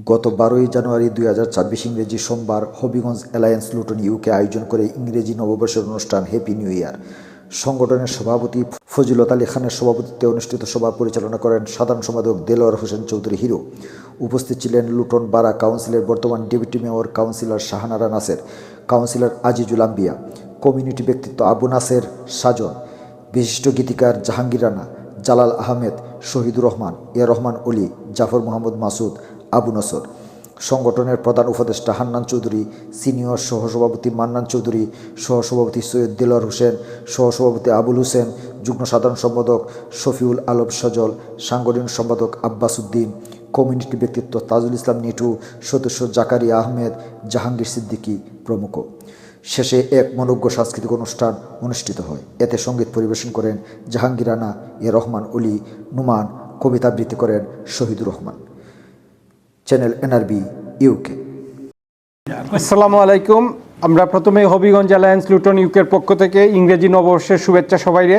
গত 12ই জানুয়ারি 2024 ইংরেজি সোমবার হবিগঞ্জ অ্যালায়েন্স লুটন ইউকে আয়োজন করে ইংরেজি নববর্ষের অনুষ্ঠান হ্যাপি নিউ ইয়ার। সংগঠনের সভাপতি ফজিলত আলী খানের সভাপতিত্বে অনুষ্ঠিত সভা পরিচালনা করেন সাধারণ সম্পাদক দেলোয়ার হোসেন চৌধুরী হিরো। উপস্থিত ছিলেন লুটন বারা কাউন্সিলের বর্তমান deputy mayor councillor Shahanara Naser, councillor Azizul Ambia, community ব্যক্তিত্ব আবু নাসের সাজন, বিশিষ্ট গীতিকার জাহাঙ্গীর রানা, জালাল আহমেদ, শহীদুর রহমান, এ রহমান অলি, জাফর মোহাম্মদ মাসুদ, আবু নসর। সংগঠনের প্রধান উপদেষ্টা হান্নান চৌধুরী, সিনিয়র সহসভাপতি মান্নান চৌধুরী, সহসভাপতি সৈয়দ দেলোয়ার হোসেন, সহসভাপতি আবুল হোসেন, যুগ্ম সাধারণ সম্পাদক শফিউল আলম সজল, সাংগঠনিক সম্পাদক আব্বাস উদ্দিন, কমিউনিটি ব্যক্তিত্ব তাজুল ইসলাম নিটু, সদস্য জাকারিয়া আহমেদ, জাহাঙ্গীর সিদ্দিকী প্রমুখ। শেষে এক মনোজ্ঞ সাংস্কৃতিক অনুষ্ঠান অনুষ্ঠিত হয়। এতে সঙ্গীত পরিবেশন করেন জাহাঙ্গীর রানা, এ রহমান অলি, নুমান, কবিতা আবৃত্তি করেন Shahidur Rahman. Channel NRB UK. আসসালামু আলাইকুম। আমরা প্রথমে হবিগঞ্জ অ্যালায়েন্স লুটন ইউকের পক্ষ থেকে ইংরেজি নববর্ষের শুভেচ্ছা সবাইরে।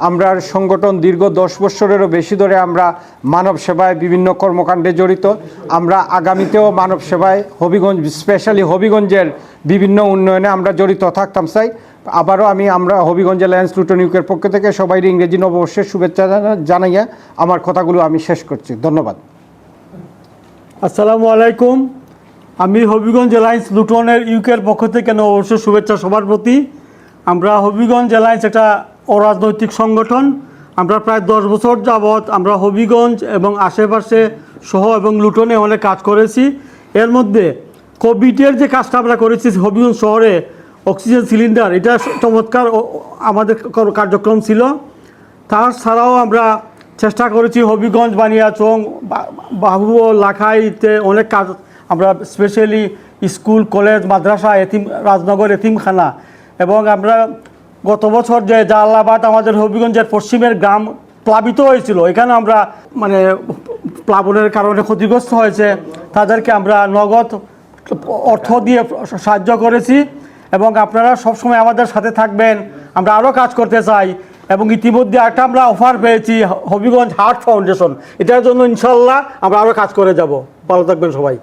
আমরা সংগঠন দীর্ঘ 10 বছরেরও বেশি ধরে আমরা মানব সেবায় বিভিন্ন কর্মকাণ্ডে জড়িত। আমরা আগামীতেও মানব সেবায় হবিগঞ্জ, স্পেশালি হবিগঞ্জের বিভিন্ন উন্নয়নে আমরা জড়িত থাকতাম চাই। আবারও আমরা হবিগঞ্জ অ্যালায়েন্স লুটন ইউকের পক্ষ থেকে সবাই ইংরেজি নববর্ষের শুভেচ্ছা জানাইয়া আমার কথাগুলো আমি শেষ করছি। ধন্যবাদ। আসসালামু আলাইকুম। আমি হবিগঞ্জ অ্যালায়েন্স লুটনের ইউকের পক্ষ থেকে নববর্ষের শুভেচ্ছা সবার প্রতি। আমরা হবিগঞ্জ অ্যালায়েন্স একটা অরাজনৈতিক সংগঠন। আমরা প্রায় 10 বছর যাবৎ আমরা হবিগঞ্জ এবং আশেপাশে সহ এবং লুটনে অনেক কাজ করেছি। এর মধ্যে কোভিডের যে কাজটা আমরা করেছি হবিগঞ্জ শহরে অক্সিজেন সিলিন্ডার, এটা চমৎকার আমাদের কার্যক্রম ছিল। তাছাড়াও আমরা চেষ্টা করেছি হবিগঞ্জ, বানিয়াচং, বাহুবল, লাখাইতে অনেক কাজ আমরা স্পেশালি স্কুল, কলেজ, মাদ্রাসা, রাজনগর এতিমখানা, এবং আমরা গত বছর যে জালালাবাদ আমাদের হবিগঞ্জের পশ্চিমের গ্রাম প্লাবিত হয়েছিল, এখানে আমরা প্লাবনের কারণে ক্ষতিগ্রস্ত হয়েছে, তাদেরকে আমরা নগদ অর্থ দিয়ে সাহায্য করেছি। এবং আপনারা সবসময় আমাদের সাথে থাকবেন, আমরা আরও কাজ করতে চাই। এবং ইতিমধ্যে একটা আমরা অফার পেয়েছি হবিগঞ্জ হার্ট ফাউন্ডেশন, এটার জন্য ইনশাল্লাহ আমরা আরও কাজ করে যাব। ভালো থাকবেন সবাই।